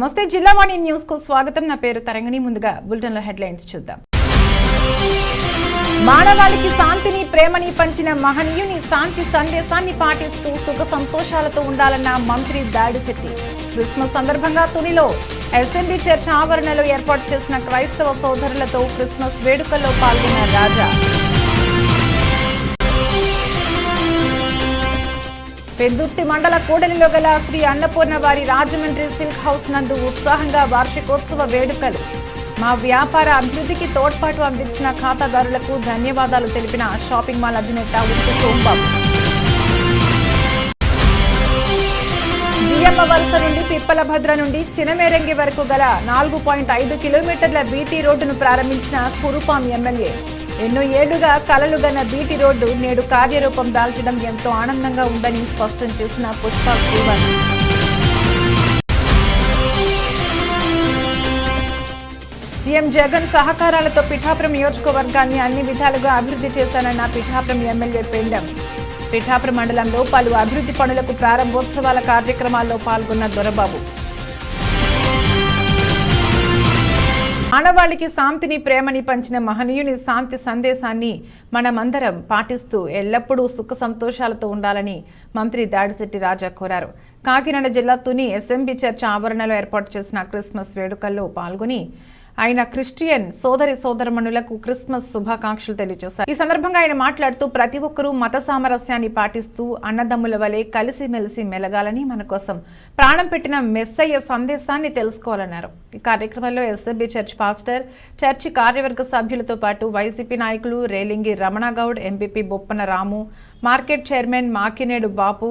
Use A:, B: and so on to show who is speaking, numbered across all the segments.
A: నమస్తే జిల్లావాణి న్యూస్ కు స్వాగతం. నా పేరు తరంగిణి. ముందుగా బులెటిన్ లో హెడ్లైన్స్ చూద్దాం. మానవాళికి శాంతిని ప్రేమని పంచిన మహనీయుని శాంతి సందేశాన్ని పాటిస్తూ సుఖ సంతోషాలతో ఉండాలన్న మంత్రి దాడిశెట్టి. క్రిస్మస్ సందర్భంగా తునిలో ఎస్ఎంబీ చర్చ్ ఆవరణలో ఏర్పాటు చేసిన క్రైస్తవ సోదరులతో క్రిస్మస్ వేడుకల్లో పాల్గొన్న రాజా. పెందుర్తి మండల కూడలిలో గల శ్రీ అన్నపూర్ణ వారి రాజమండ్రి సిల్క్ హౌస్ నందు ఉత్సాహంగా వార్షికోత్సవ వేడుకలు. మా వ్యాపార అభివృద్ధికి తోడ్పాటు అందించిన ఖాతాదారులకు ధన్యవాదాలు తెలిపిన షాపింగ్ మాల్ అధినేత ఉప్పు సోంబాబు. జియమ్మ వలస నుండి పిప్పలభద్ర నుండి చినమేరంగి వరకు గల 4.5 కిలోమీటర్ల బీటీ రోడ్డును ప్రారంభించిన కురుపాం ఎమ్మెల్యే. ఎన్నో ఏళ్లుగా కలలుగన్న బీటీ రోడ్డు నేడు కార్యరూపం దాల్చడం ఎంతో ఆనందంగా ఉందని స్పష్టం చేసిన పుష్ప శ్రీవాణి. సీఎం జగన్ సహకారాలతో పిఠాపురం నియోజకవర్గాన్ని అన్ని విధాలుగా అభివృద్ధి చేశానన్న పిఠాపురం ఎమ్మెల్యే పెండం. పిఠాపురం మండలంలో పలు అభివృద్ధి పనులకు ప్రారంభోత్సవాల కార్యక్రమాల్లో పాల్గొన్న దొరబాబు. మానవాళికి శాంతిని ప్రేమని పంచిన మహనీయుని శాంతి సందేశాన్ని మనమందరం పాటిస్తూ ఎల్లప్పుడూ సుఖ సంతోషాలతో ఉండాలని మంత్రి దాడిశెట్టి రాజా కోరారు. కాకినాడ జిల్లా తుని ఎస్ఎంబీ చర్చ్ ఆవరణలో ఏర్పాటు చేసిన క్రిస్మస్ వేడుకల్లో పాల్గొని ఆయన క్రిస్టియన్ సోదరి సోదరమణులకు క్రిస్మస్ శుభాకాంక్షలు తెలియజేశారు. ఈ సందర్భంగా ఆయన మాట్లాడుతూ ప్రతి ఒక్కరూ మత సామరస్యాన్ని పాటిస్తూ అన్నదమ్ముల వలె కలిసిమెలిసి మెలగాలని, మన కోసం ప్రాణం పెట్టిన మెస్సయ్య సందేశాన్ని తెలుసుకోవాలన్నారు. ఈ కార్యక్రమంలో ఎస్ఎంబీ చర్చ్ పాస్టర్, చర్చి కార్యవర్గ సభ్యులతో పాటు వైసీపీ నాయకులు రేలింగి రమణగౌడ్, ఎంపీపీ బొప్పన రాము, మార్కెట్ చైర్మన్ మాకినేడు బాపు,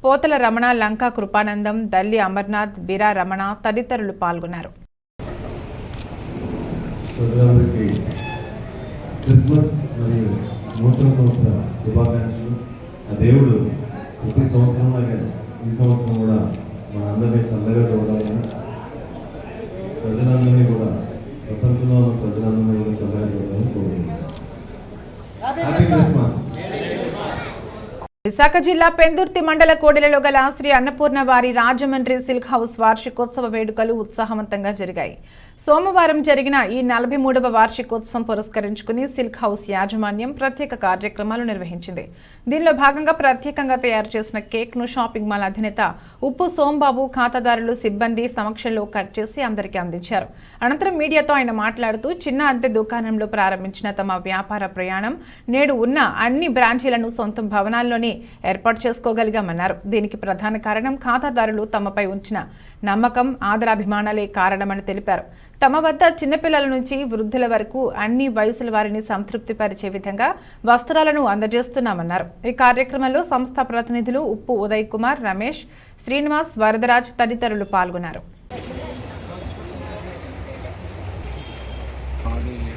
A: పోతల రమణ, లంకా కృపానందం, దల్లి అమర్నాథ్, బిరా రమణ తదితరులు పాల్గొన్నారు.
B: ప్రజలందరికీ క్రిస్మస్ మరియు నూతన సంవత్సర శుభాకాంక్షలు. ఆ దేవుడు ప్రతి సంవత్సరం లాగా ఈ సంవత్సరం కూడా మనందరినీ చల్లగా చూడాలని, ప్రజలందరినీ కూడా ప్రపంచంలో ఉన్న ప్రజలందరినీ కూడా చల్లగా చూడాలని కోరుకుంటున్నాను. Happy Christmas.
A: విశాఖ జిల్లా పెందుర్తి మండల కోడెలలో గల శ్రీ అన్నపూర్ణ వారి రాజమండ్రి సిల్క్ హౌస్ వార్షికోత్సవ వేడుకలు ఉత్సాహవంతంగా జరిగాయి. సోమవారం జరిగిన ఈ 43వ వార్షికోత్సవం పురస్కరించుకుని సిల్క్ హౌస్ యాజమాన్యం ప్రత్యేక కార్యక్రమాలు నిర్వహించింది. దీనిలో భాగంగా ప్రత్యేకంగా తయారు చేసిన కేక్ ను షాపింగ్ మాల్ అధినేత ఉప్పు సోంబాబు ఖాతాదారులు, సిబ్బంది సమక్షంలో కట్ చేసి అందరికీ అందించారు. అనంతరం మీడియాతో ఆయన మాట్లాడుతూ చిన్న అద్దె దుకాణంలో ప్రారంభించిన తమ వ్యాపార ప్రయాణం నేడు ఉన్న అన్ని బ్రాంచీలను సొంత భవనాల్లోనే ఏర్పాటు చేసుకోగలిగామన్నారు. దీనికి ప్రధాన కారణం ఖాతాదారులు తమపై ఉంచిన నమ్మకం, ఆదరాభిమానాలే కారణమని తెలిపారు. తమ వద్ద చిన్నపిల్లల నుంచి వృద్ధుల వరకు అన్ని వయసుల వారిని సంతృప్తిపరిచే విధంగా వస్త్రాలను అందజేస్తున్నామన్నారు. ఈ కార్యక్రమంలో సంస్థ ప్రతినిధులు ఉప్పు ఉదయ్ కుమార్, రమేష్, శ్రీనివాస్, వరదరాజ్ తదితరులు పాల్గొన్నారు.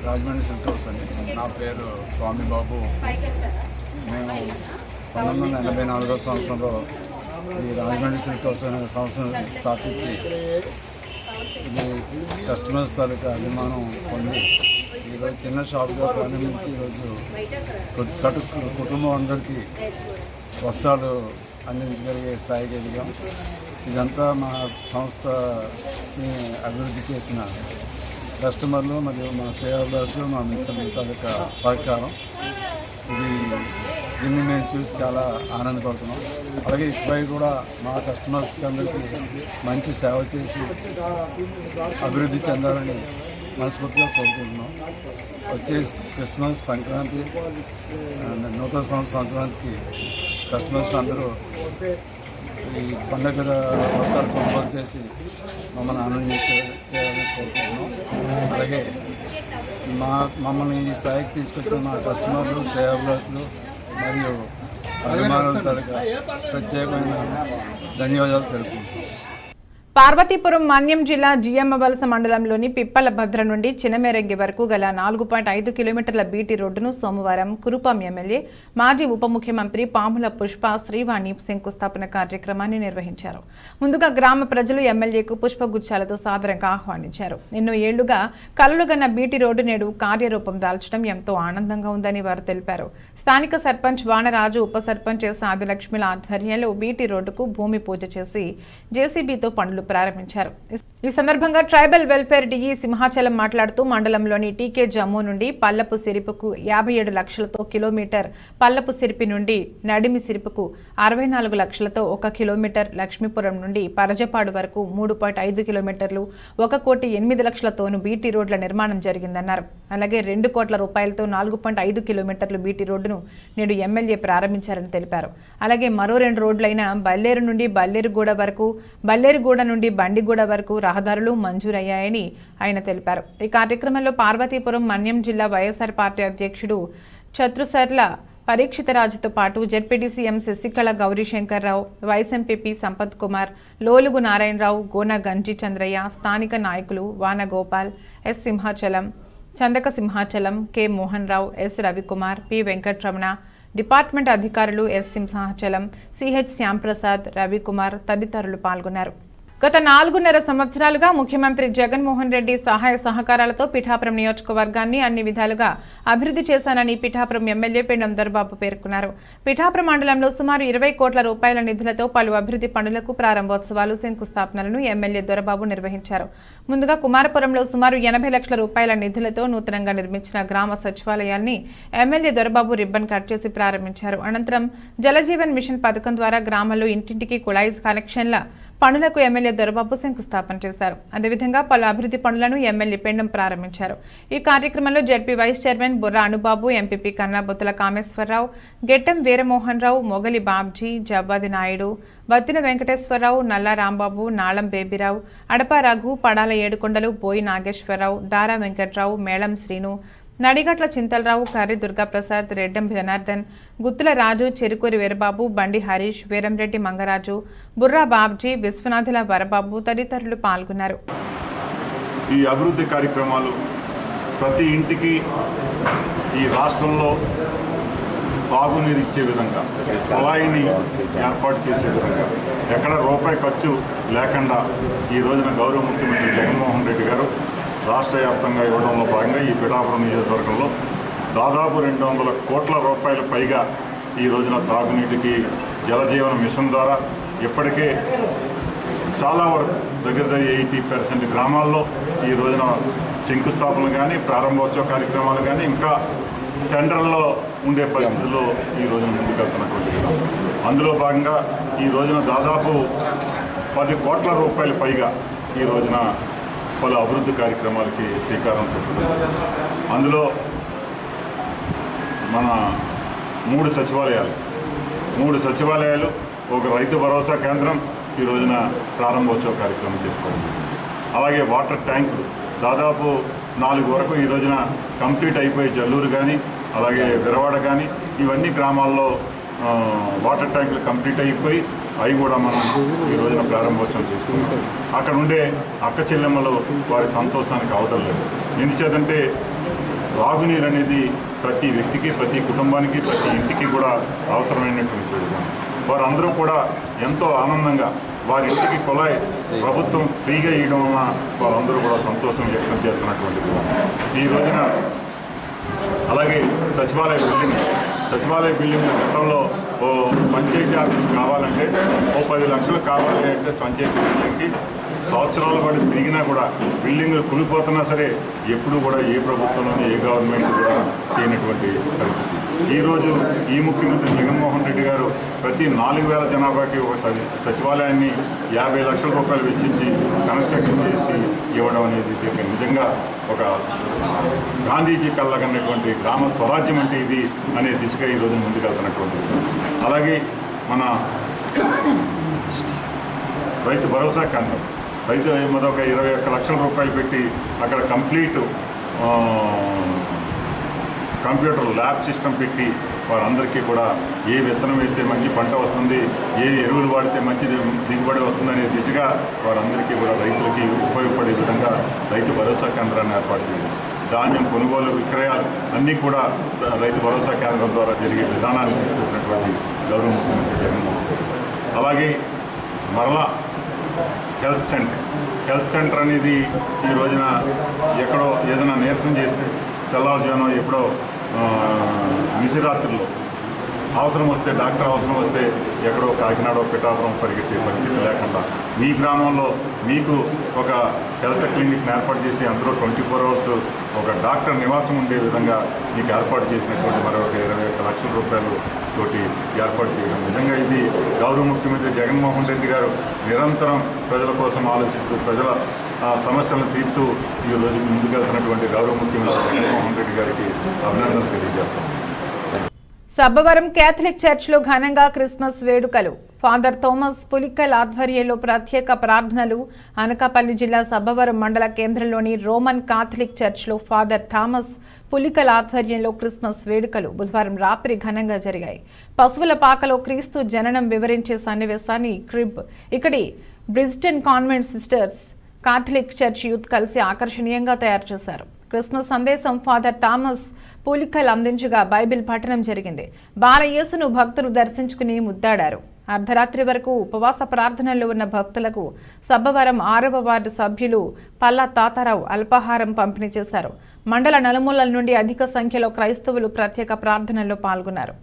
C: రాజమండ్రి సిల్క్ హౌస్ అండి. నా పేరు స్వామి బాబు. మేము 1984వ సంవత్సరంలో ఈ రాజమండ్రి సిల్క్ హౌస్ అనే సంస్థను స్థాపించి ఇది కస్టమర్స్ తాలూకా అభిమానం పొంది ఈరోజు చిన్న షాప్గా ప్రారంభించి ఈరోజు కొద్దిసటు కుటుంబం అందరికీ వస్త్రాలు అందించగలిగే స్థాయికి ఎదిగాం. ఇదంతా మా సంస్థని అభివృద్ధి చేసిన కస్టమర్లు మరియు మా శ్రేయోభిలాషులు, మా మిత్రుల తాలూకా సహకారం. దీన్ని మేము చూసి చాలా ఆనందపడుతున్నాం. అలాగే ఇకపై కూడా మా కస్టమర్స్కి అందరికీ మంచి సేవ చేసి అభివృద్ధి చెందాలని మనస్ఫూర్తిగా కోరుకుంటున్నాం. వచ్చే క్రిస్మస్, సంక్రాంతి, నూతన సంవత్సర సంక్రాంతికి కస్టమర్స్ అందరూ ఈ పండుగ వస్త్రాలు కొనుగోలు చేసి మమ్మల్ని ఆనందించాలని కోరుకుంటున్నాం. అలాగే మమ్మల్ని ఈ స్థాయికి తీసుకొచ్చిన మా కస్టమర్లు, శ్రేయోభిలాషులు మరియు అభిమానుల తరగతి ప్రత్యేకమైన ధన్యవాదాలు తెలుపుకుంటున్నాం.
A: పార్వతీపురం మన్యం జిల్లా జియమ్మ వలస మండలంలోని పిప్పలభద్ర నుండి చినమేరంగి వరకు గల 4.5 కిలోమీటర్ల బీటీ రోడ్డును సోమవారం కురుపాం ఎమ్మెల్యే, మాజీ ఉప ముఖ్యమంత్రి పాముల పుష్ప శ్రీవాణి శంకుస్థాపన కార్యక్రమాన్ని నిర్వహించారు. ముందుగా గ్రామ ప్రజలు ఎమ్మెల్యేకు పుష్పగుచ్చాలతో సాదరంగా ఆహ్వానించారు. ఎన్నో ఏళ్లుగా కలలుగన్న బీటీ రోడ్డు నేడు కార్యరూపం దాల్చడం ఎంతో ఆనందంగా ఉందని వారు తెలిపారు. స్థానిక సర్పంచ్ వానరాజు, ఉప సర్పంచ్ ఆదిలక్ష్మిల ఆధ్వర్యంలో బీటీ రోడ్డుకు భూమి పూజ చేసి జేసీబీతో పనులు ప్రారంభించారు. ఈ సందర్భంగా ట్రైబల్ వెల్ఫేర్ డిఈ సింహాచలం మాట్లాడుతూ మండలంలోని టీకే జమ్మూ నుండి పల్లపు సిరిపుకు 57 లక్షలతో కిలోమీటర్, పల్లపు సిరిపి నుండి నడిమి సిరిపుకు 64 లక్షలతో 1 కిలోమీటర్, లక్ష్మీపురం నుండి పరజపాడు వరకు 3.5 కిలోమీటర్లు, 1,08,00,000తోనూ బీటీ రోడ్ల నిర్మాణం జరిగిందన్నారు. అలాగే 2 కోట్ల రూపాయలతో 4.5 కిలోమీటర్లు బీటీ రోడ్డును నేడు ఎమ్మెల్యే ప్రారంభించారని తెలిపారు. అలాగే మరో 2 రోడ్లైన బల్లేరు నుండి బల్లేరుగూడ వరకు, బల్లేరుగూడ నుండి బండిగూడ వరకు రహదారులు మంజూరయ్యాయని ఆయన తెలిపారు. ఈ కార్యక్రమంలో పార్వతీపురం మన్యం జిల్లా వైఎస్ఆర్ పార్టీ అధ్యక్షుడు చత్రుసర్ల పరీక్షితరాజుతో పాటు ZPTC M Sasikala, Gaurishankarrao, vice MPP Sampath Kumar, Lolugu Narayanarao, Gona Ganji Chandraiah, స్థానిక నాయకులు Vana Gopal, S Simhachalam, Chandaka Simhachalam, K Mohan Rao, S Ravikumar, P Venkatramana, department అధికారులు ఎస్ సింహాచలం, సిహెచ్ శ్యాంప్రసాద్, రవికుమార్ తదితరులు పాల్గొన్నారు. గత 4.5 సంవత్సరాలుగా ముఖ్యమంత్రి జగన్మోహన్ రెడ్డి సహాయ సహకారాలతో పిఠాపురం నియోజకవర్గాన్ని అన్ని విధాలుగా అభివృద్ధి చేశానని పిఠాపురం ఎమ్మెల్యే పెండం దొరబాబు పేర్కొన్నారు. పిఠాపురం మండలంలో సుమారు 20 కోట్ల రూపాయల నిధులతో పలు అభివృద్ధి పనులకు ప్రారంభోత్సవాలు, శంకుస్థాపనలను ఎమ్మెల్యే దొరబాబు నిర్వహించారు. ముందుగా కుమారపురంలో సుమారు 80 లక్షల రూపాయల నిధులతో నూతనంగా నిర్మించిన గ్రామ సచివాలయాన్ని ఎమ్మెల్యే దొరబాబు రిబ్బన్ కట్ చేసి ప్రారంభించారు. అనంతరం జలజీవన్ మిషన్ పథకం ద్వారా గ్రామంలో ఇంటింటికి కుళాయి కనెక్షన్ల పనులకు ఎమ్మెల్యే దొరబాబు శంకుస్థాపన చేశారు. అదేవిధంగా పలు అభివృద్ధి పనులను ఎమ్మెల్యే పెండం ప్రారంభించారు. ఈ కార్యక్రమంలో ZP vice chairman Burra Anubabu, MPP Kannabothula Kameswararao, Gettam Veeramohan Rao, Mogali Babji, జవ్వాది నాయుడు, బత్తిన వెంకటేశ్వరరావు, నల్లా రాంబాబు, నాళం బేబీరావు, అడప రఘు, పడాల ఏడుకొండలు, బోయి నాగేశ్వరరావు, దారా వెంకట్రావు, మేళం శ్రీను, నడిగట్ల చింతలరావు, కర్రి దుర్గాప్రసాద్, రెడ్డం జనార్దన్, గుత్తుల రాజు, చెరుకూరి వీరబాబు, బండి హరీష్, వీరంరెడ్డి మంగరాజు, బుర్రా బాబ్జీ, విశ్వనాథుల వరబాబు తదితరులు పాల్గొన్నారు.
D: ఈ అభివృద్ధి కార్యక్రమాలు ప్రతి ఇంటికి ఈ రాష్ట్రంలో తాగునీరు ఇచ్చే విధంగా, కుళాయిని ఏర్పాటు చేసే విధంగా, ఎక్కడ రూపాయి ఖర్చు లేకుండా ఈ రోజున గౌరవ ముఖ్యమంత్రి జగన్మోహన్ రెడ్డి గారు రాష్ట్ర వ్యాప్తంగా ఇవ్వడంలో భాగంగా ఈ పిఠాపురం నియోజకవర్గంలో దాదాపు 200 కోట్ల రూపాయల పైగా ఈ రోజున త్రాగునీటికి జలజీవన మిషన్ ద్వారా ఇప్పటికే చాలా వరకు దగ్గర 80% గ్రామాల్లో ఈ రోజున శంకుస్థాపనలు కానీ, ప్రారంభోత్సవ కార్యక్రమాలు కానీ, ఇంకా టెండర్లో ఉండే పరిస్థితుల్లో ఈ రోజున ముందుకెళ్తున్నటువంటి విధానం. అందులో భాగంగా ఈ రోజున దాదాపు 10 కోట్ల రూపాయల పైగా ఈ రోజున పలు అభివృద్ధి కార్యక్రమాలకి శ్రీకారం చుట్టారు. అందులో మన 3 సచివాలయాలు, ఒక రైతు భరోసా కేంద్రం ఈ రోజున ప్రారంభోత్సవ కార్యక్రమం చేసుకోవాలి. అలాగే వాటర్ ట్యాంకులు దాదాపు 4 వరకు ఈ రోజున కంప్లీట్ అయిపోయి, జల్లూరు కానీ, అలాగే విరవాడ కానీ, ఇవన్నీ గ్రామాల్లో వాటర్ ట్యాంకులు కంప్లీట్ అయిపోయి అవి కూడా మనం ఈ రోజున ప్రారంభోత్సవం చేసుకుంటాం. అక్కడ ఉండే అక్క చెల్లెమ్మలు వారి సంతోషానికి అవతలేదు. ఎందుచేతంటే త్రాగునీరు అనేది ప్రతి వ్యక్తికి, ప్రతి కుటుంబానికి, ప్రతి ఇంటికి కూడా అవసరమైనటువంటి విధానం. వారందరూ కూడా ఎంతో ఆనందంగా వారి ఇంటికి కుళాయి ప్రభుత్వం ఫ్రీగా ఇవ్వడం వలన వారందరూ కూడా సంతోషం వ్యక్తం చేస్తున్నటువంటి విధానం ఈ రోజున. అలాగే సచివాలయ బిల్డింగ్ గతంలో ఓ పంచాయతీ ఆఫీస్ కావాలంటే 10 లక్షలు కావాలి అంటే పంచాయతీ బిల్డింగ్కి సంవత్సరాల పాటు తిరిగినా కూడా బిల్డింగ్లు కూలిపోతున్నా సరే ఎప్పుడు కూడా ఏ ప్రభుత్వంలోని ఏ గవర్నమెంట్ కూడా చేయనటువంటి పరిస్థితి. ఈరోజు ఈ ముఖ్యమంత్రి జగన్మోహన్ రెడ్డి గారు ప్రతి 4,000 జనాభాకి ఒక సచివాలయాన్ని 50 లక్షల రూపాయలు వెచ్చించి కన్స్ట్రక్షన్ చేసి ఇవ్వడం అనేది నిజంగా ఒక గాంధీజీ కళ్ళగన్నటువంటి గ్రామ స్వరాజ్యం అంటే ఇది అనే దిశగా ఈరోజు ముందుకెళ్తున్నటువంటి విషయం. అలాగే మన రైతు భరోసా కేంద్రం, మరొక 21 లక్షల రూపాయలు పెట్టి అక్కడ కంప్లీట్ కంప్యూటర్ ల్యాబ్ సిస్టమ్ పెట్టి వారందరికీ కూడా ఏ విత్తనం వేస్తే మంచి పంట వస్తుంది, ఏ ఎరువులు వాడితే మంచి దిగుబడి వస్తుందనే దిశగా వారందరికీ కూడా రైతులకి ఉపయోగపడే విధంగా రైతు భరోసా కేంద్రాన్ని ఏర్పాటు చేయాలి. ధాన్యం కొనుగోలు, విక్రయాలు అన్నీ కూడా రైతు భరోసా కేంద్రం ద్వారా జరిగే విధానాన్ని తీసుకొచ్చినటువంటి గౌరవ ముఖ్యమంత్రి జగన్మోహన్ రెడ్డి. అలాగే మరలా హెల్త్ సెంటర్ అనేది ఈ రోజున ఎక్కడో ఏదైనా నీరసం చేస్తే తెల్లవారుజామున ఎప్పుడో నిశరాత్రుల్లో అవసరం వస్తే డాక్టర్ అవసరం వస్తే ఎక్కడో కాకినాడ పిఠాపురం పరిగెత్తే పరిస్థితి లేకుండా మీ గ్రామంలో మీకు ఒక హెల్త్ క్లినిక్ ఏర్పాటు చేసి అందులో 24 అవర్స్ ఒక డాక్టర్ నివాసం ఉండే విధంగా మీకు ఏర్పాటు చేసినటువంటి మరొక 21 లక్షల రూపాయలు తోటి ఏర్పాటు చేయడం నిజంగా ఇది గౌరవ ముఖ్యమంత్రి జగన్మోహన్ రెడ్డి గారు నిరంతరం ప్రజల కోసం ఆలోచిస్తూ ప్రజల సమస్యలను తీర్తూ ఈ రోజు ముందుకెళ్తున్నటువంటి గౌరవ ముఖ్యమంత్రి జగన్మోహన్ రెడ్డి గారికి అభినందనలు తెలియజేస్తాం.
A: సబ్బవరం కేథలిక్ చర్చ్లో ఘనంగా క్రిస్మస్ వేడుకలు. ఫాదర్ థోమస్ పులిక్కల్ ఆధ్వర్యంలో ప్రత్యేక ప్రార్థనలు. అనకాపల్లి జిల్లా సబ్బవరం మండల కేంద్రంలోని రోమన్ కాథలిక్ చర్చ్లో ఫాదర్ థామస్ పులిక్కల్ ఆధ్వర్యంలో క్రిస్మస్ వేడుకలు బుధవారం రాత్రి ఘనంగా జరిగాయి. పశువుల పాకలో క్రీస్తు జననం వివరించే సన్నివేశాన్ని ఇక్కడి బ్రిజ్టన్ convent sisters Catholic church youth కలిసి ఆకర్షణీయంగా తయారు చేశారు. క్రిస్మస్ సందేశం ఫాదర్ థామస్ పులిక్కల్ అందించగా బైబిల్ పఠనం జరిగింది. బాలయేసును భక్తులు దర్శించుకుని ముద్దాడారు. అర్ధరాత్రి వరకు ఉపవాస ప్రార్థనల్లో ఉన్న భక్తులకు సబ్బవరం 6వ వార్డు సభ్యులు పల్లా తాతారావు అల్పాహారం పంపిణీ చేశారు. మండల నలుమూలల నుండి అధిక సంఖ్యలో క్రైస్తవులు ప్రత్యేక ప్రార్థనల్లో పాల్గొన్నారు.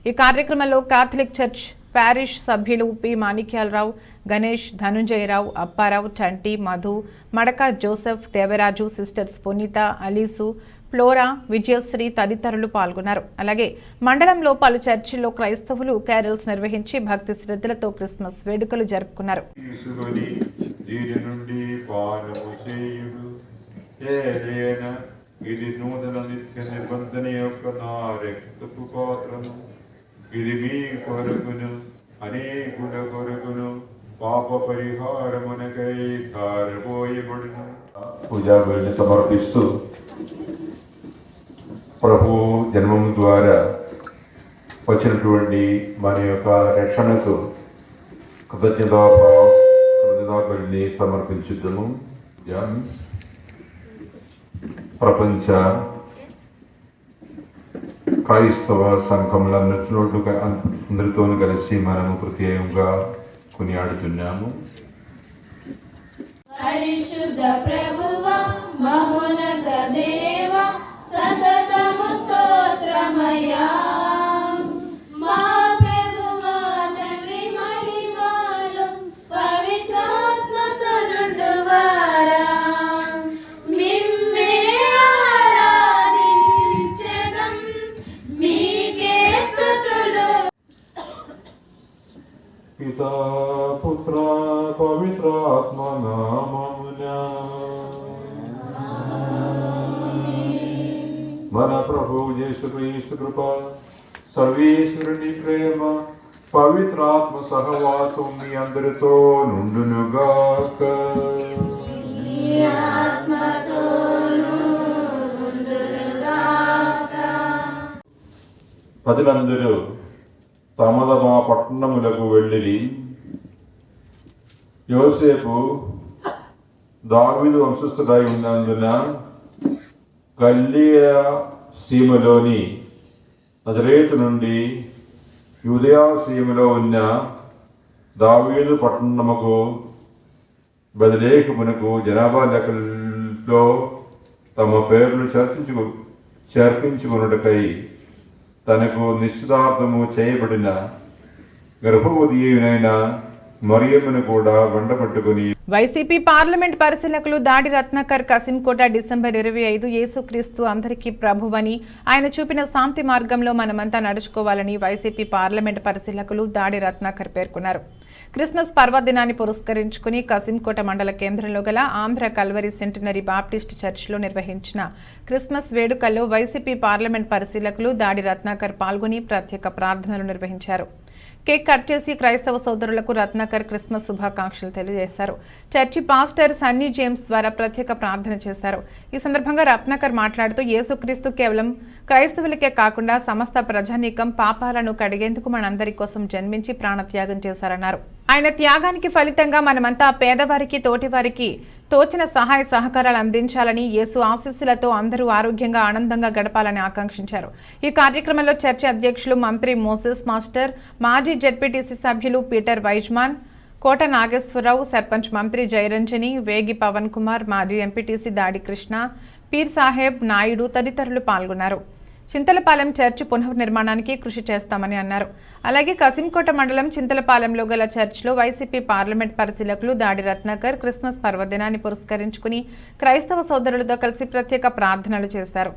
A: ఈ కార్యక్రమంలో కాథలిక్ చర్చ్ ప్యారిష్ సభ్యులు పి మాణిక్యాలరావు, గణేష్, ధనుంజయరావు, అప్పారావు, చంటి, మధు, మడక జోసెఫ్, దేవరాజు, సిస్టర్స్ పునీత, అలీసు, ఫ్లోరా, విజయశ్రీ తదితరులు పాల్గొన్నారు. అలాగే మండలంలో పలు చర్చిల్లో క్రైస్తవులు క్యారల్స్ నిర్వహించి భక్తి శ్రద్ధలతో క్రిస్మస్ వేడుకలు జరుపుకున్నారు.
E: ఇది మీ కొరకును అనేకుల కొరకును పాప పరిహారమునకై ధారపోయబడును. పూజాబలిని సమర్పిస్తూ ప్రభు జన్మం ద్వారా వచ్చినటువంటి మన యొక్క రక్షణకు కృతజ్ఞతాబలిని సమర్పించుద్దాము. ప్రపంచ క్రైస్తవ సంఘములందరితో కలిసి మనము ప్రత్యేకంగా కొనియాడుతున్నాము.
F: పరిశుద్ధ ప్రభువా మహోన్నత దేవా సతతము స్తోత్రమయ్యా. మా ప్రభువా తండ్రి మహిమలో పవిత్రాత్మతో నుండువారా మిమ్మే ఆరాధించెదం మీకే స్తుతులు.
E: పితా పుత్ర పవిత్రాత్మ నామమున మన ప్రభువు యేసుక్రీస్తు కృప, సర్వేశ్వరుని ప్రేమ, పవిత్రాత్మ సహవాసం మీ అందరితో నుండునుగాక. ప్రజలందరూ తమ తమ పట్టణములకు వెళ్ళిరి. యోసేపు దావీదు వంశస్థుడై ఉన్నందున గలిలయ సీమలోని నజరేతు నుండి యూదయా సీమలో ఉన్న దావీదు పట్టణముకు బెత్లెహేమునకు జనాభా లెక్కల్లో తమ పేర్లు చేర్పించుకున్నటకై తనకు నిశ్చితార్థము చేయబడిన గర్భవతి అయిన మరియమ్మను కూడా వెంటబట్టుకుని
A: వైసీపీ పార్లమెంట్ పరిశీలకులు దాడి రత్నాకర్ కసింకోట డిసెంబర్ 25 యేసుక్రీస్తు అందరికీ ప్రభువని, ఆయన చూపిన శాంతి మార్గంలో మనమంతా నడుచుకోవాలని వైసీపీ పార్లమెంట్ పరిశీలకులు దాడి రత్నాకర్ పేర్కొన్నారు. క్రిస్మస్ పర్వదినాన్ని పురస్కరించుకుని కసింకోట మండల కేంద్రంలో గల ఆంధ్ర కల్వరి సెంటినరీ బాప్టిస్ట్ చర్చిలో నిర్వహించిన క్రిస్మస్ వేడుకల్లో వైసీపీ పార్లమెంట్ పరిశీలకులు దాడి రత్నాకర్ పాల్గొని ప్రత్యేక ప్రార్థనలు నిర్వహించారు. కేక్ కట్ చేసి క్రైస్తవ సోదరులకు రత్నాకర్ క్రిస్మస్ శుభాకాంక్షలు తెలియజేశారు. చర్చి పాస్టర్ సన్నీ జేమ్స్ ద్వారా ప్రత్యేక ప్రార్థన చేశారు. ఈ సందర్భంగా రత్నాకర్ మాట్లాడుతూ యేసుక్రీస్తు కేవలం క్రైస్తవులకే కాకుండా సమస్త ప్రజానీకం పాపాలను కడిగేందుకు మనందరి కోసం జన్మించి ప్రాణత్యాగం చేశారన్నారు. ఆయన త్యాగానికి ఫలితంగా మనమంతా పేదవారికి, తోటివారికి తోచిన సహాయ సహకారాలు అందించాలని, యేసు ఆశీస్సులతో అందరూ ఆరోగ్యంగా ఆనందంగా గడపాలని ఆకాంక్షించారు. ఈ కార్యక్రమంలో చర్చి అధ్యక్షులు మంత్రి మోసెస్ మాస్టర్, మాజీ జెడ్పీటీసీ సభ్యులు పీటర్ వైజ్మాన్, కోట నాగేశ్వరరావు, సర్పంచ్ మంత్రి జయరంజని, వేగి పవన్ కుమార్, మాజీ ఎంపీటీసీ దాడి కృష్ణ, పీర్ సాహెబ్ నాయుడు తదితరులు పాల్గొన్నారు. చింతలపాలెం చర్చి పునర్నిర్మాణానికి కృషి చేస్తామని అన్నారు. అలాగే కసింకోట మండలం చింతలపాలెంలో గల చర్చిలో వైసీపీ పార్లమెంట్ పరిశీలకులు దాడి రత్నాకర్ క్రిస్మస్ పర్వదినాన్ని పురస్కరించుకుని క్రైస్తవ సోదరులతో కలిసి ప్రత్యేక ప్రార్థనలు చేశారు.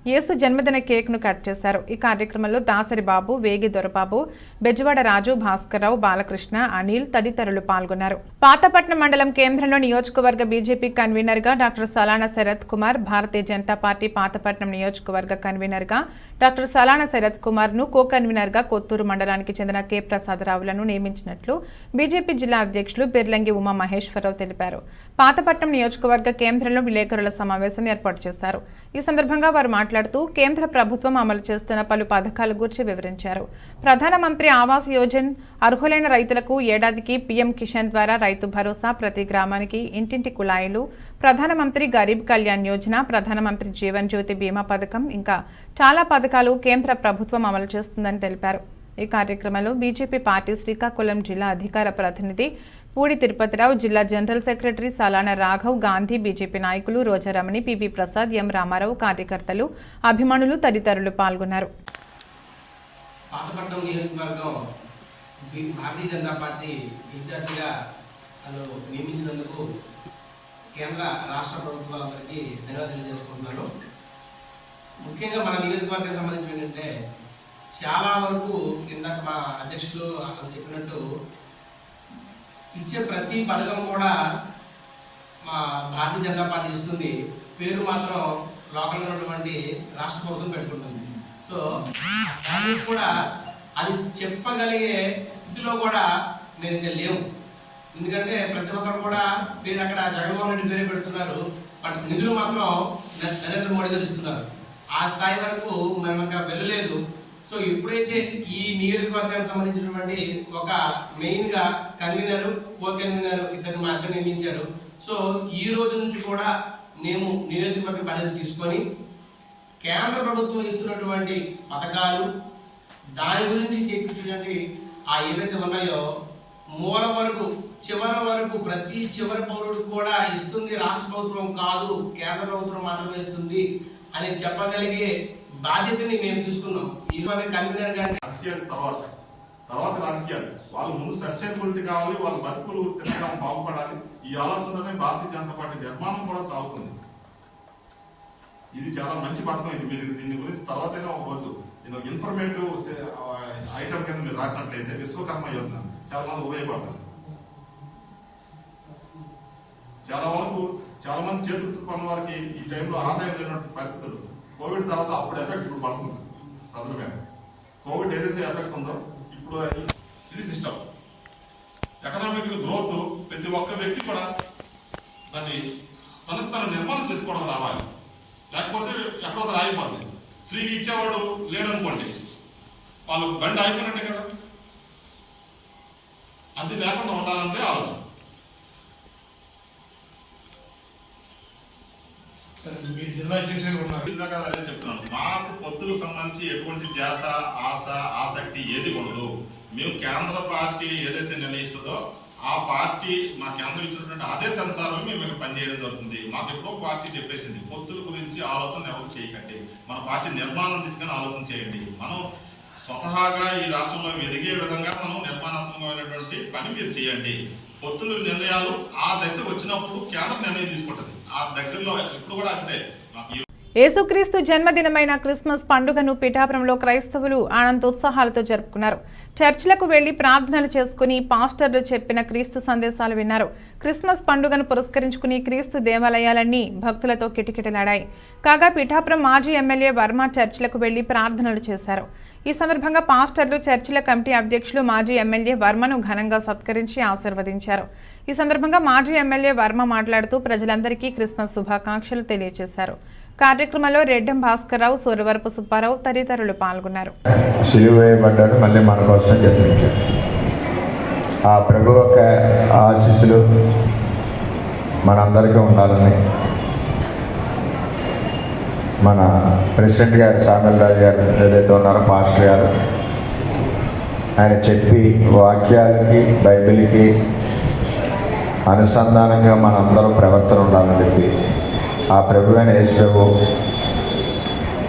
A: యేసు జన్మదిన కేక్ను కట్ చేశారు. ఈ కార్యక్రమంలో దాసరి బాబు, వేగి దొరబాబు, బెజవాడ రాజు, భాస్కర్రావు, బాలకృష్ణ, అనిల్ తదితరులు పాల్గొన్నారు. పాతపట్నం మండలం కేంద్రంలో నియోజకవర్గ బీజేపీ కన్వీనర్ గా డాక్టర్ సలానా శరత్ కుమార్, భారతీయ జనతా పార్టీ పాతపట్నం నియోజకవర్గ కన్వీనర్ గా డాక్టర్ సలానా శరత్ కుమార్ ను కో కన్వీనర్ గా కొత్తూరు మండలానికి చెందిన కె ప్రసాదరావులను నియమించినట్లు బీజేపీ జిల్లా అధ్యక్షులు బిర్లంగి ఉమా మహేశ్వరరావు తెలిపారు. పాతపట్నం నియోజకవర్గ కేంద్రంలో విలేకరుల సమావేశం ఏర్పాటు చేశారు. ఈ సందర్భంగా వారు మాట్లాడుతూ కేంద్ర ప్రభుత్వం అమలు చేస్తున్న పలు పథకాల గురించి వివరించారు. ప్రధానమంత్రి ఆవాస్ యోజన అర్హులైన రైతులకు ఏడాదికి పీఎం కిసాన్ ద్వారా రైతు భరోసా, ప్రతి గ్రామానికి ఇంటింటి కుళాయిలు, ప్రధానమంత్రి గరీబ్ కళ్యాణ్ యోజన, ప్రధానమంత్రి జీవన్ జ్యోతి బీమా పథకం, ఇంకా చాలా పథకాలు కేంద్ర ప్రభుత్వం అమలు చేస్తుందని తెలిపారు. ఈ కార్యక్రమంలో బీజేపీ పార్టీ శ్రీకాకుళం జిల్లా అధికార ప్రతినిధి పూడి తిరుపతిరావు, జిల్లా general secretary Salana Raghav, Gandhi, BJP నాయకులు రోజారమణి, పివి ప్రసాద్, ఎం రామారావు, కార్యకర్తలు, అభిమానులు తదితరులు పాల్గొన్నారు.
G: పాతపట్నం నియోజకవర్గం భారతీయ జనతా పార్టీ ఇన్ఛార్జిగా నియమించినందుకు కేంద్ర రాష్ట్ర ప్రభుత్వాలందరికీ ధన్యవాదాలు తెలియజేసుకుంటున్నాను. ముఖ్యంగా మన నియోజకవర్గానికి సంబంధించి ఏంటంటే చాలా వరకు ఇందాక మా అధ్యక్షులు చెప్పినట్టు ఇచ్చే ప్రతి పథకం కూడా మా భారతీయ జనతా పార్టీ ఇస్తుంది. పేరు మాత్రం లోకల్గా ఉన్నటువంటి రాష్ట్ర ప్రభుత్వం పెట్టుకుంటుంది. సో అది కూడా అది చెప్పగలిగే స్థితిలో కూడా మేము ఇంకా లేవు. ఎందుకంటే ప్రతి ఒక్కరు కూడా పేరు అక్కడ జగన్మోహన్ రెడ్డి పేరే పెడుతున్నారు, బట్ నిధులు మాత్రం నరేంద్ర మోడీ గారు ఇస్తున్నారు. ఆ స్థాయి వరకు మనం ఇంకా వెళ్ళలేదు. సో ఎప్పుడైతే ఈ నియోజకవర్గానికి సంబంధించినటువంటి ఒక మెయిన్ గా కన్వీనర్, కో కన్వీనర్ మా ఇద్దరు నియమించారు. సో ఈ రోజు నుంచి కూడా మేము నియోజకవర్గ బాధ్యత తీసుకొని కేంద్ర ప్రభుత్వం ఇస్తున్నటువంటి పథకాలు దాని గురించి చెప్పినటువంటి ఆ ఏవైతే ఉన్నాయో మూల వరకు చివరి వరకు ప్రతి చివరి పౌరుడు కూడా ఇస్తుంది రాష్ట్ర ప్రభుత్వం కాదు, కేంద్ర ప్రభుత్వం మాత్రమే ఇస్తుంది అని చెప్పగలిగే బాధ్యతని మేము తీసుకున్నాం. ఈ కన్వీనర్ గారిని
H: రాజకీయాలు తర్వాత రాజకీయాలు వాళ్ళు ముందు సస్టైనబిలిటీ కావాలి, వాళ్ళ బతుకులు తినడం బాగుపడాలి. ఈ ఆలోచనతోనే భారతీయ జనతా పార్టీ నిర్మాణం కూడా సాగుతుంది. ఇది చాలా మంచి పథకం. ఇది మీరు దీని గురించి తర్వాతైనా ఒక రోజు ఇన్ఫర్మేటివ్ ఐటమ్ కింద మీరు రాసినట్లయితే విశ్వకర్మ యోజన చాలా మంది ఉపయోగపడతారు. చాలా వరకు చాలా మంది చేతులు పనుల వారికి ఈ టైంలో ఆదాయం లేనటువంటి పరిస్థితులు. కోవిడ్ తర్వాత అప్పుడు ఎఫెక్ట్ ఇప్పుడు పడుతుంది ప్రజల మీద. కోవిడ్ ఏదైతే ఎఫెక్ట్ ఉందో ఇప్పుడు ఇది సిస్టమ్ ఎకనామిక్ గ్రోత్ ప్రతి ఒక్క వ్యక్తి కూడా దాన్ని తను నిర్మాణం చేసుకోవడం రావాలి. లేకపోతే ఎక్కడో ఆగిపోతుంది. ఫ్రీగా ఇచ్చేవాడు లేడనుకోండి, వాళ్ళు బండి ఆగిపోయినట్టే కదా. అది లేకుండా ఉండాలన్నదే ఆలోచన. అదే చెప్తున్నాను, మాకు పొత్తులకు సంబంధించి ఎటువంటి ధ్యాస, ఆశ, ఆసక్తి ఏది ఉండదు. మేము కేంద్ర పార్టీ ఏదైతే నిర్ణయిస్తుందో ఆ పార్టీ మా కేంద్రం ఇచ్చినటువంటి ఆదేశానుసారం మేము ఇక్కడ పనిచేయడం జరుగుతుంది. మాకు ఎప్పుడో పార్టీ చెప్పేసింది పొత్తుల గురించి ఆలోచన ఎవరు చేయకండి, మన పార్టీ నిర్మాణం తీసుకుని ఆలోచన చేయండి. మనం స్వతహాగా ఈ రాష్ట్రంలో ఎదిగే విధంగా మనం నిర్మాణాత్మకమైనటువంటి పని మీరు చేయండి. పొత్తుల నిర్ణయాలు ఆ దశ వచ్చినప్పుడు కేంద్రం నిర్ణయం తీసుకుంటుంది. ఆ దగ్గరలో ఇప్పుడు కూడా అంతే.
A: యేసుక్రీస్తు జన్మదినమైన క్రిస్మస్ పండుగను పిఠాపురంలో క్రైస్తవులు ఆనందోత్సాహాలతో జరుపుకున్నారు. చర్చిలకు వెళ్లి ప్రార్థనలు చేసుకుని పాస్టర్లు చెప్పిన క్రీస్తు సందేశాలు విన్నారు. క్రిస్మస్ పండుగను పురస్కరించుకుని క్రీస్తు దేవాలయాలన్నీ భక్తులతో కిటకిటలాడాయి. కాగా పిఠాపురం మాజీ ఎమ్మెల్యే వర్మ చర్చిలకు వెళ్లి ప్రార్థనలు చేశారు. ఈ సందర్భంగా పాస్టర్లు, చర్చిల కమిటీ అధ్యక్షులు మాజీ ఎమ్మెల్యే వర్మను ఘనంగా సత్కరించి ఆశీర్వదించారు. ఈ సందర్భంగా మాజీ ఎమ్మెల్యే వర్మ మాట్లాడుతూ ప్రజలందరికీ క్రిస్మస్ శుభాకాంక్షలు తెలియజేశారు. కార్యక్రమంలో రెడ్డం భాస్కర్రావు, సూరవరపు సుబ్బారావు తదితరులు పాల్గొన్నారు.
I: సిలువేయబడ్డాడు, మళ్ళీ మన కోసం జన్మించాడు. ఆ ప్రభు యొక్క ఆశీస్సులు మనందరికీ ఉండాలని మన ప్రెసిడెంట్ గారు సామెల్ రాజు గారు ఏదైతే ఉన్నారో పాస్టర్ గారు ఆయన చెప్పి వాక్యాలకి బైబిల్కి అనుసంధానంగా మనందరం ప్రవర్తన ఉండాలని చెప్పి ఆ ప్రభు అయిన యేసు ప్రభు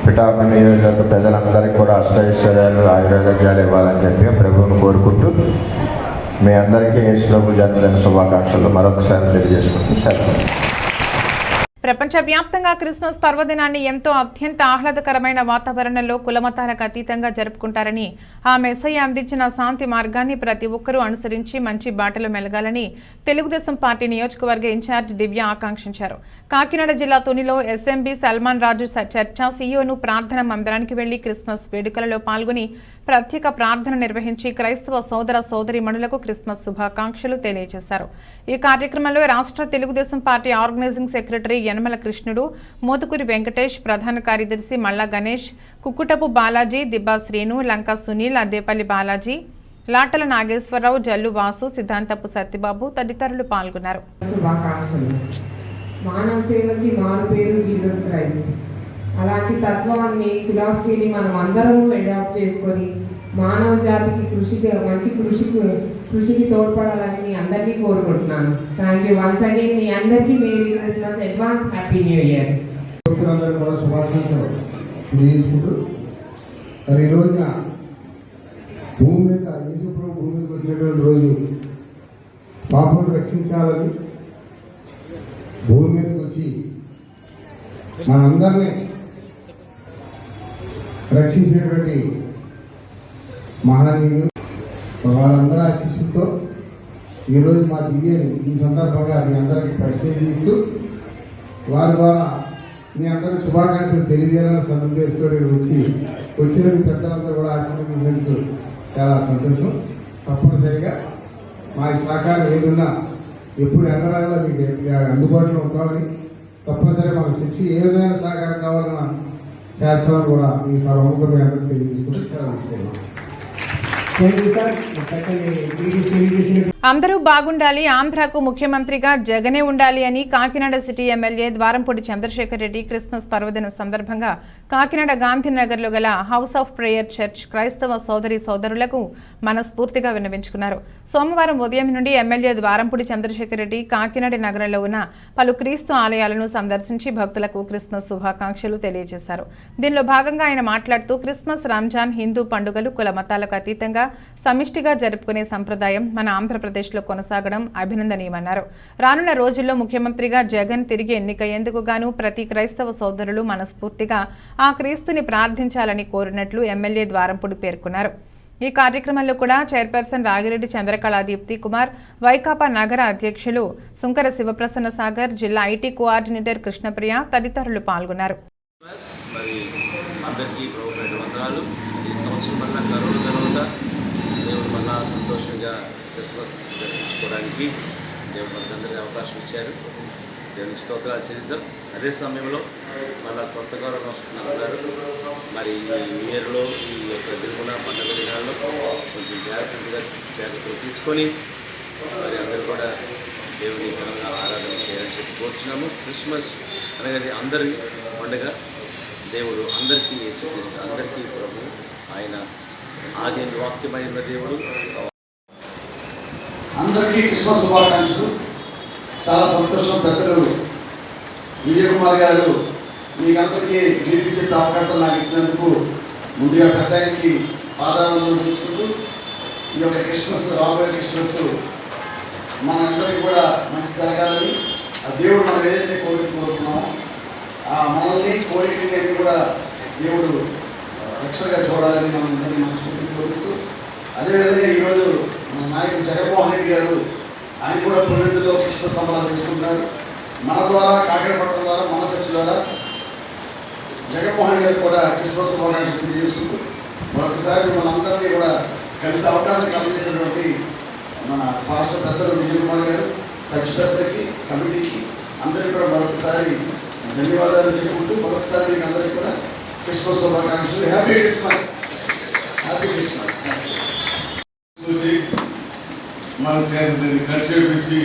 I: పిఠాపురం నియోజకవర్గ ప్రజలందరికీ కూడా అష్టైశ్వర్యాలు ఆయురారోగ్యాలు ఇవ్వాలని చెప్పి ప్రభువుని కోరుకుంటూ మీ అందరికీ యేసు ప్రభు జన్మదిన శుభాకాంక్షలు మరొకసారి తెలియజేసుకుంటూ సెలవు.
A: ప్రపంచవ్యాప్తంగా క్రిస్మస్ పర్వదినాన్ని ఎంతో అత్యంత ఆహ్లాదకరమైన వాతావరణంలో కులమతాలకు అతీతంగా జరుపుకుంటారని ఆ మెస్సయ్య అందించిన శాంతి మార్గాన్ని ప్రతి ఒక్కరూ అనుసరించి మంచి బాటలో మెలగాలని తెలుగుదేశం పార్టీ నియోజకవర్గ ఇన్ఛార్జ్ దివ్య ఆకాంక్షించారు. కాకినాడ జిల్లా తునిలో ఎస్ఎంబి సల్మాన్ రాజు చర్చ సీఈఓను ప్రార్థన మందిరానికి వెళ్లి క్రిస్మస్ వేడుకలలో పాల్గొని ప్రత్యేక ప్రార్థన నిర్వహించి క్రైస్తవ సోదర సోదరీమణులకు క్రిస్మస్ శుభాకాంక్షలు తెలియజేశారు. ఈ కార్యక్రమంలో రాష్ట్ర Telugu Desam party organising secretary Yanamala Krishnudu, Motukuri Venkatesh, ప్రధాన కార్యదర్శి మల్లా గణేష్, కుక్కుటపు బాలాజీ, దిబ్బా శ్రీను, లంకా సునీల్, అద్దేపల్లి బాలాజీ, లాటల నాగేశ్వరరావు, జల్లు వాసు, సిద్ధాంతపు సత్యబాబు తదితరులు పాల్గొన్నారు.
J: మానవ సేవకి మారు పేరు జీసస్ క్రైస్ట్. అలాంటి తత్వాన్ని ఫిలాసఫీని మనం అందరం అడాప్ట్ చేసుకొని మానవ జాతికి మంచి కృషికి తోడ్పడాలని మీ అందరినీ కోరుకుంటున్నాను. Thank you once again. మీ అందరికీ merry Christmas, advance happy new year.
B: కూడా శుభాకాంక్షలు తెలియజేసుకుంటూ మరి ఈ రోజున భూమి మీద యేసుప్రభు భూమి మీదకి వచ్చినటువంటి రోజు పాపను రక్షించాలని భూమి మీదకి వచ్చి మనందరినీ రక్షించినటువంటి మహనీయులు వారందరి ఆశీస్సులతో ఈరోజు మా దివ్యని ఈ సందర్భంగా మీ అందరికీ పరిచయం చేస్తూ వారి ద్వారా మీ అందరికీ శుభాకాంక్షలు తెలియజేయాలని సదుద్దేశంతో వచ్చిన పెద్దలందరూ కూడా ఆశీర్వదించినందుకు చాలా సంతోషం. తప్పనిసరిగా మా సహకారం ఏదున్నా ఎప్పుడు ఎన్నదాగా మీకు అందుబాటులో ఉంటామని, తప్పనిసరిగా మాకు శిక్ష ఏ విధమైన సహకారం కావాలన్నా చేస్తామని కూడా ఈ సభకు మీ అందరికీ తెలియజేసుకుంటూ సెలవు.
A: అందరూ బాగుండాలి, ఆంధ్రాకు ముఖ్యమంత్రిగా జగనే ఉండాలి అని Kakinada city MLA Dwarampudi Chandrasekhar Reddy Christmas పర్వదిన సందర్భంగా కాకినాడ గాంధీనగర్లో గల హౌస్ ఆఫ్ ప్రేయర్ చర్చ్ క్రైస్తవ సోదరి సోదరులకు మనస్ఫూర్తిగా విన్నవించుకున్నారు. సోమవారం ఉదయం నుండి ఎమ్మెల్యే ద్వారంపూడి చంద్రశేఖర్ రెడ్డి కాకినాడ నగరంలో ఉన్న పలు క్రీస్తు ఆలయాలను సందర్శించి భక్తులకు క్రిస్మస్ శుభాకాంక్షలు తెలియజేశారు. దీనిలో భాగంగా ఆయన మాట్లాడుతూ క్రిస్మస్, రంజాన్ హిందూ పండుగలు కుల మతాలకు అతీతంగా సమిష్టిగా జరుపుకునే సంప్రదాయం మన ఆంధ్రప్రదేశ్లో కొనసాగడం అభినందనీయమన్నారు. రానున్న రోజుల్లో ముఖ్యమంత్రిగా జగన్ తిరిగి ఎన్నికయ్యేందుకు గాను ప్రతి క్రైస్తవ సోదరులు మనస్ఫూర్తిగా ఆ క్రీస్తుని ప్రార్థించాలని కోరినట్లు ఎమ్మెల్యే ద్వారంపూడి పేర్కొన్నారు. ఈ కార్యక్రమంలో కూడా చైర్పర్సన్ రాగిరెడ్డి చంద్రకళ దీప్తి కుమార్, వైకాపా నగర అధ్యక్షులు సుంకర శివప్రసన్న సాగర్, జిల్లా ఐటీ కోఆర్డినేటర్ కృష్ణప్రియ తదితరులు పాల్గొన్నారు.
K: దేవుడు మళ్ళా సంతోషంగా క్రిస్మస్ జరిపించుకోవడానికి దేవుడు మనకందరికీ అవకాశం ఇచ్చారు. దేవునికి స్తోత్రాలు చెల్లిద్దాం. అదే సమయంలో మళ్ళీ కొత్త గౌరవం వస్తున్నారు. మరి ఈ ఇయర్లో ఈ యొక్క తిరుమల పండుగ దినాల్లో కొంచెం జాగ్రత్తలు తీసుకొని మరి అందరూ కూడా దేవుని ఘనంగా ఆరాధన చేయాలని చెప్పి కోరుచున్నాము. క్రిస్మస్ అనగానే అందరి పండుగ. దేవుడు అందరికీ యేసుక్రీస్తు, అందరికీ ప్రభు. ఆయన ఆది వాక్యమైన దేవుడు.
L: అందరికీ క్రిస్మస్ శుభాకాంక్షలు. చాలా సంతోషం. పెద్దలు విజయ్ కుమార్ గారు మీకందరికీ గిఫ్ట్ చెప్పే అవకాశం నాకు ఇచ్చినందుకు ముందుగా పెద్ద ఆయనకి పాదాలను తీసుకుంటూ ఈ యొక్క క్రిస్మస్, రాబోయే క్రిస్మస్ మన అందరికీ కూడా మంచి జరగాలని ఆ దేవుడు మనం ఏదైతే కోరుకున్నామో ఆ మనల్ని కోరికలన్నీ కూడా దేవుడు రక్షగా చూడాలని మనం అందరినీ మనస్ఫూర్తిగా కోరుకుంటూ, అదేవిధంగా ఈరోజు మన నాయకుడు జగన్మోహన్ రెడ్డి గారు ఆయన కూడా పురోహితుల్లో క్రిస్మస్ సంబరాలు చేసుకుంటున్నారు. మన ద్వారా కాకినాడ పట్టణం ద్వారా మన చర్చ ద్వారా జగన్మోహన్ గారు కూడా క్రిస్మస్ శుభాకాంక్షలు తెలియజేసుకుంటూ మరొకసారి మనందరినీ కూడా కలిసి అవకాశం కలిగేసినటువంటి మన రాష్ట్ర పెద్దలు విజయ్ కుమార్ గారు, చర్చ పెద్దలకి, కమిటీకి అందరికీ కూడా మరొకసారి ధన్యవాదాలు చెప్పుకుంటూ మరొకసారి మీకు అందరికీ కూడా క్రిస్మస్ శుభాకాంక్షలు. Happy Christmas. Happy Christmas.
M: మన చేతిని ఖర్చు చేపించి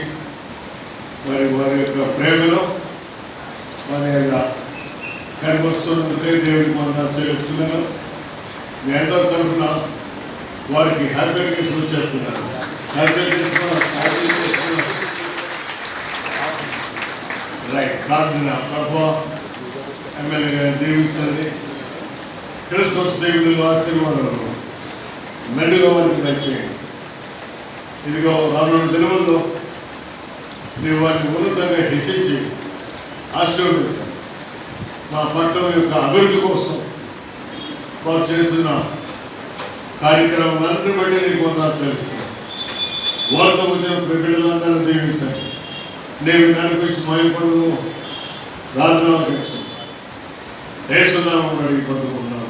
M: మరి వారి యొక్క ప్రేమలో వారి యొక్క కనిపిస్తున్నందుకే దేవుడికి మనం చెల్లిస్తున్నాను. మీ అందరి తరఫున వారికి హ్యాపీ క్రిస్మస్ చెప్తున్నాను. Happy Christmas. Happy Christmas. Right. ప్రార్థన. ప్రభువా, ఎమ్మెల్యే గారిని దీవించండి. క్రిస్మస్ దేవుని ఆశీర్వాదాలు మెండుగా వారికి దయచేయండి. ఇదిగో రానున్న దినముల్లో నీవు వారిని ఉన్నతంగా హెచ్చించి ఆశీర్వదించాలి. మా పట్టణం యొక్క అభివృద్ధి కోసం వారు చేస్తున్న కార్యక్రమాలన్నీ బట్టి నీకు వందనాలు చెల్లిస్తున్నాను. వారితో వచ్చిన బిడ్డలందరూ దీవించండి. నేను నడిపించి మహిమను రాజునామా వేస్తున్నాము అడిగి పడుతున్నాను.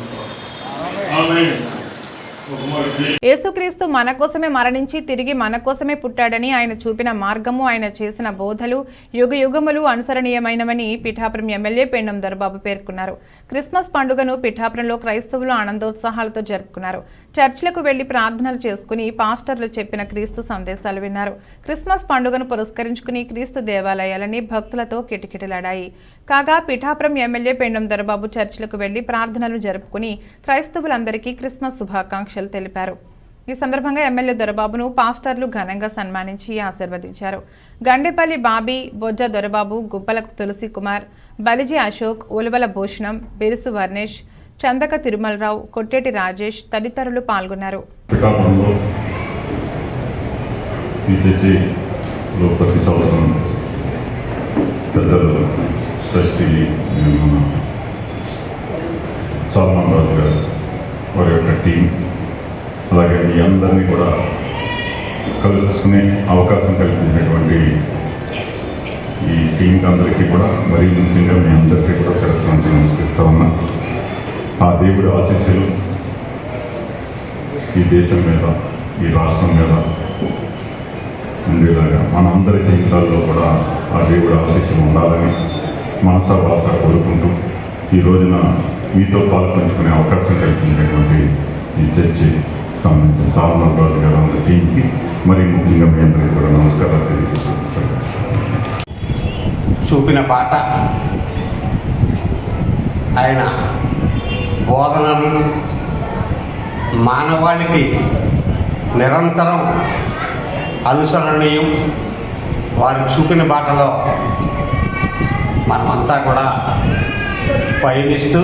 M: ఆమేన్.
A: యేసుక్రీస్తు మన కోసమే మరణించి తిరిగి మన కోసమే పుట్టాడని ఆయన చూపిన మార్గము, ఆయన చేసిన బోధలు యుగ యుగములు అనుసరణీయమైనవని పిఠాపురం ఎమ్మెల్యే పెండం దొరబాబు పేర్కొన్నారు. క్రిస్మస్ పండుగను పిఠాపురంలో క్రైస్తవులు ఆనందోత్సాహాలతో జరుపుకున్నారు. చర్చిలకు వెళ్లి ప్రార్థనలు చేసుకుని పాస్టర్లు చెప్పిన క్రీస్తు సందేశాలు విన్నారు. క్రిస్మస్ పండుగను పురస్కరించుకుని క్రీస్తు దేవాలయాలని భక్తులతో కిటకిటలాడాయి. కాగా పిఠాపురం ఎమ్మెల్యే పెండం దొరబాబు చర్చిలకు వెళ్లి ప్రార్థనలు జరుపుకుని క్రైస్తవులందరికీ క్రిస్మస్ శుభాకాంక్షలు తెలిపారు. ఈ సందర్భంగా ఎమ్మెల్యే దొరబాబును పాస్టర్లు ఘనంగా సన్మానించి ఆశీర్వదించారు. గండేపల్లి బాబీ, బొజ్జ దొరబాబు, గుబ్బల తులసి కుమార్, బలిజీ అశోక్, ఉలవల భూషణం, బిరుసు వర్ణేష్, చందక తిరుమలరావు, కొట్టేటి రాజేష్ తదితరులు పాల్గొన్నారు.
E: ప్రతి సంవత్సరం పెద్దలు సృష్టి సల్మాన్ రాజు గారు వారి యొక్క టీం, అలాగే మీ అందరినీ కూడా కలుసుకునే అవకాశం కల్పించినటువంటి ఈ టీంకి అందరికీ కూడా మరీ ముఖ్యంగా మీ అందరికీ కూడా శిరస్సు నమస్కరిస్తా ఉన్నా. ఆ దేవుడి ఆశీస్సులు ఈ దేశం మీద, ఈ రాష్ట్రం మీద ఉండేలాగా మన అందరి జీవితాల్లో కూడా ఆ దేవుడి ఆశీస్సులు ఉండాలని మనసా భాష కోరుకుంటూ ఈ రోజున మీతో పాల్పంచుకునే అవకాశం కల్పించినటువంటి ఈ చర్చి సంబంధించిన సాల్మన్ రాజు గారు టీంకి మరీ ముఖ్యంగా మీ అందరికీ కూడా నమస్కారాలు తెలియజేస్తున్నాను.
N: చూపిన బాట, ఆయన బోధనలు మానవాళికి నిరంతరం అనుసరణీయం. వారు చూపిన బాటలో మనమంతా కూడా పయనిస్తూ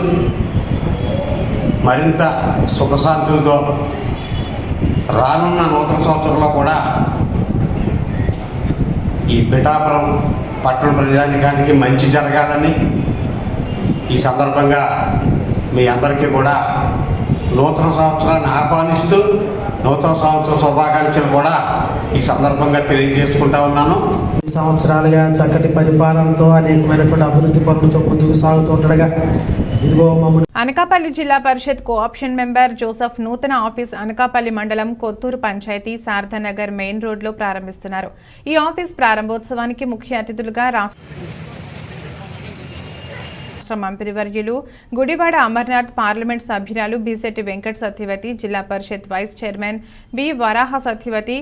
N: మరింత సుఖశాంతులతో రానున్న నూతన సంవత్సరంలో కూడా ఈ పిఠాపురం పట్టణ ప్రజానికానికి మంచి జరగాలని ఈ సందర్భంగా మీ అందరికీ కూడా నూతన సంవత్సరాన్ని ఆహ్వానిస్తూ నూతన సంవత్సర శుభాకాంక్షలు కూడా ఈ సందర్భంగా తెలియజేసుకుంటా ఉన్నాను.
O: ఈ సంవత్సరాలుగా చక్కటి పరిపాలనతో అనేకమైనటువంటి అభివృద్ధి పనులతో ముందుకు సాగుతుండగా ఇదిగో
A: అనకాపల్లి జిల్లా పరిషత్ కోఆప్షన్ మెంబర్ జోసెఫ్ నూతన ఆఫీస్ అనకాపల్లి మండలం కొత్తూరు పంచాయతీ శారదానగర్ మెయిన్ రోడ్లో ప్రారంభిస్తున్నారు. ఈ ఆఫీస్ ప్రారంభోత్సవానికి ముఖ్య అతిథులుగా రాష్ట్ర మంత్రివర్యులు గుడివాడ అమర్నాథ్, పార్లమెంట్ సభ్యురాలు బీసెట్టి వెంకట సత్యవతి, జిల్లా పరిషత్ vice chairman B Varaha Satyavathi,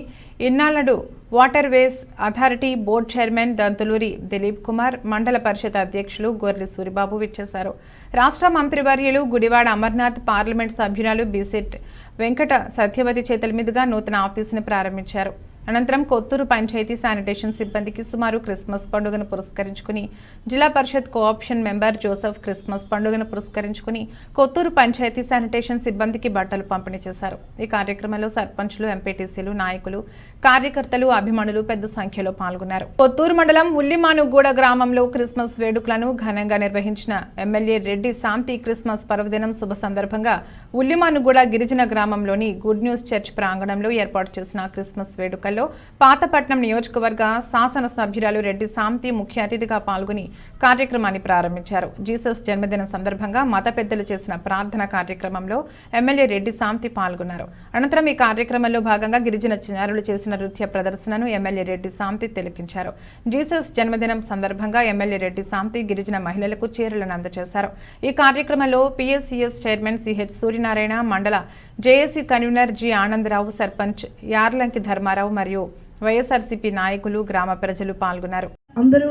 A: ఇన్నాళ్లడు water ways authority board chairman Dantuluri Dilip Kumar, మండల పరిషత్ అధ్యక్షులు గొర్రె సూరిబాబు విచ్చేశారు. రాష్ట్ర మంత్రివర్యులు గుడివాడ అమర్నాథ్, పార్లమెంట్ సభ్యురాలు బీసెట్ వెంకట సత్యవతి చేతుల మీదుగా నూతన ఆఫీసును ప్రారంభించారు. అనంతరం కొత్తూరు పంచాయతీ శానిటేషన్ సిబ్బందికి సుమారు క్రిస్మస్ పండుగను పురస్కరించుకుని జిల్లా పరిషత్ కోఆప్షన్ మెంబర్ జోసెఫ్ క్రిస్మస్ పండుగను పురస్కరించుకుని కొత్తూరు పంచాయతీ శానిటేషన్ సిబ్బందికి బట్టలు పంపిణీ చేశారు. ఈ కార్యక్రమంలో సర్పంచ్లు, ఎంపీటీసీలు, నాయకులు, కార్యకర్తలు, అభిమానులు పెద్ద సంఖ్యలో పాల్గొన్నారు. కొత్తూరు మండలం ఉల్లిమానుగూడ గ్రామంలో క్రిస్మస్ వేడుకలను ఘనంగా నిర్వహించిన ఎమ్మెల్యే రెడ్డి శాంతి క్రిస్మస్ పర్వదినం శుభ సందర్భంగా ఉల్లిమానుగూడ గిరిజన గ్రామంలోని గుడ్ న్యూస్ చర్చ్ ప్రాంగణంలో ఏర్పాటు చేసిన క్రిస్మస్ వేడుకలు పాతపట్నం నియోజకవర్గ శాసన సభ్యురాలు రెడ్డి శాంతి ముఖ్య అతిథిగా పాల్గొని కార్యక్రమాన్ని ప్రారంభించారు. జీసస్ జన్మదినం సందర్భంగా మత పెద్దలు చేసిన ప్రార్థన కార్యక్రమంలో ఎమ్మెల్యే రెడ్డి శాంతి పాల్గొన్నారు. అనంతరం ఈ కార్యక్రమంలో భాగంగా గిరిజన చిన్నారులు చేసిన నృత్య ప్రదర్శనను ఎమ్మెల్యే రెడ్డి శాంతి తిలకించారు. జీసస్ జన్మదినం సందర్భంగా ఎమ్మెల్యే రెడ్డి శాంతి గిరిజన మహిళలకు చీరలను అందజేశారు. ఈ కార్యక్రమంలో పిఎస్సిఎస్ చైర్మన్ సిహెచ్ సూర్యనారాయణ, మండల JAC convenor G Anandarao, sarpanch Yarlanki Dharmarao మరియు వైఎస్ఆర్సీపీ నాయకులు, గ్రామ ప్రజలు పాల్గొన్నారు.
P: అందరూ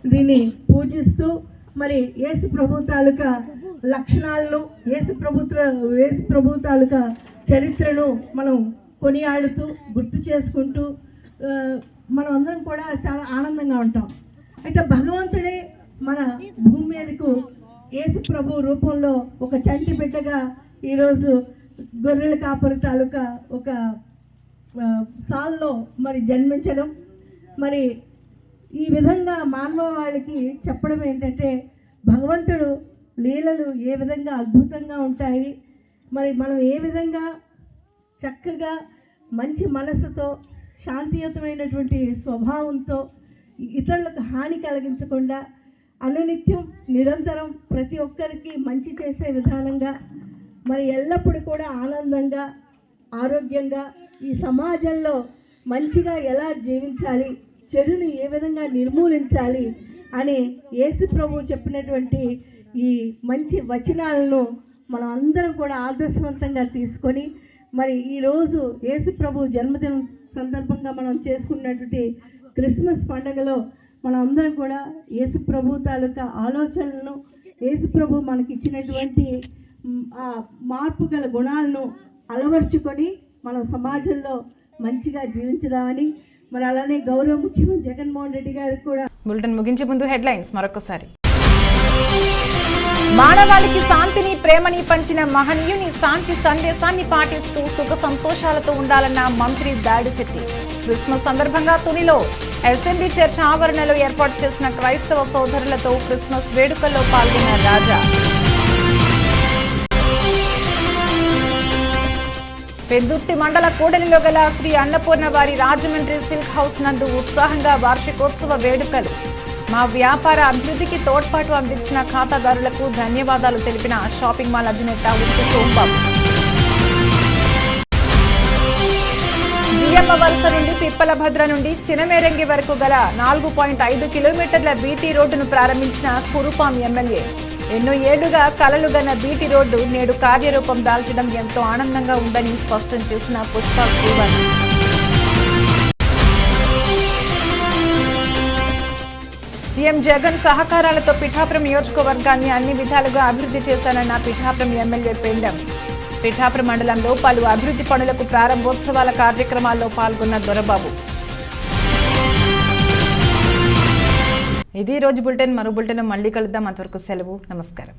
P: దీన్ని పూజిస్తూ మరి యేసు ప్రభు తాలూకా లక్షణాలను, యేసు ప్రభు తాలూకా చరిత్రను మనం కొనియాడుతూ గుర్తు చేసుకుంటూ మనం అందరం కూడా చాలా ఆనందంగా ఉంటాం. అయితే భగవంతుడే మన భూమి మీదకు యేసు ప్రభు రూపంలో ఒక చంటి బిడ్డగా ఈరోజు గొర్రెల కాపరి తాలూకా ఒక సాల్లో మరి జన్మించడం, మరి ఈ విధంగా మానవాళికి చెప్పడం ఏంటంటే భగవంతుడు లీలలు ఏ విధంగా అద్భుతంగా ఉంటాయి, మరి మనం ఏ విధంగా చక్కగా మంచి మనసుతో శాంతియుతమైనటువంటి స్వభావంతో ఇతరులకు హాని కలిగించకుండా అనునిత్యం నిరంతరం ప్రతి ఒక్కరికి మంచి చేసే విధానంగా మరి ఎల్లప్పుడూ కూడా ఆనందంగా ఆరోగ్యంగా ఈ సమాజంలో మంచిగా ఎలా జీవించాలి, చెడుని ఏ విధంగా నిర్మూలించాలి అని యేసు ప్రభు చెప్పినటువంటి ఈ మంచి వచనాలను మనం అందరం కూడా ఆదర్శవంతంగా తీసుకొని మరి ఈరోజు యేసు ప్రభు జన్మదినం సందర్భంగా మనం చేసుకున్నటువంటి క్రిస్మస్ పండుగలో మనం అందరం కూడా యేసు ప్రభు తాలూకా ఆలోచనలను, యేసు ప్రభు మనకి ఇచ్చినటువంటి ఆ మార్పు గల గుణాలను అలవర్చుకొని మనం సమాజంలో మంచిగా జీవించదామని, మరి అలానే గౌరవ ముఖ్యమంత్రి జగన్మోహన్ రెడ్డి గారికి కూడా.
A: బులెటిన్ ముగించే ముందు హెడ్లైన్స్ మరొకసారి. మానవాళికి శాంతిని ప్రేమని పంచిన మహనీయుని శాంతి సందేశాన్ని పాటిస్తూ సుఖ సంతోషాలతో ఉండాలన్న మంత్రి దాడిశెట్టి. క్రిస్మస్ సందర్భంగా తునిలో అసెంబ్లీ చర్చ్ ఆవరణలో ఏర్పాటు చేసిన క్రైస్తవ సోదరులతో క్రిస్మస్ వేడుకల్లో పాల్గొన్న రాజా. పెద్దుర్తి మండల కూడలిలో గల శ్రీ అన్నపూర్ణవారి రాజమండ్రి సిల్క్ హౌస్ నందు ఉత్సాహంగా వార్షికోత్సవ వేడుకలు. మా వ్యాపార అభివృద్ధికి తోడ్పాటు అందించిన ఖాతాదారులకు ధన్యవాదాలు తెలిపిన షాపింగ్ మాల్ అధినేత ఉత్తు సోంబాబు. జియమ్మ వలస నుండి పిప్పలభద్ర నుండి చినమేరంగి వరకు గల 4.5 కిలోమీటర్ల బీటీ రోడ్డును ప్రారంభించిన కురుపాం ఎమ్మెల్యే. ఎన్నో ఏళ్లుగా కలలుగన్న బీటీ రోడ్డు నేడు కార్యరూపం దాల్చడం ఎంతో ఆనందంగా ఉందని స్పష్టం చేసిన పుష్ప శ్రీవన్. సీఎం జగన్ సహకారాలతో పిఠాపురం నియోజకవర్గాన్ని అన్ని విధాలుగా అభివృద్ధి చేశానన్న పిఠాపురం ఎమ్మెల్యే పెండం. పిఠాపురం మండలంలో పలు అభివృద్ధి పనులకు ప్రారంభోత్సవాల కార్యక్రమాల్లో పాల్గొన్న దొరబాబు. ఇది రోజు బులెటిన్. మరో బులెటిన్ మళ్ళీ కలుద్దాం. అంతవరకు సెలవు. నమస్కారం.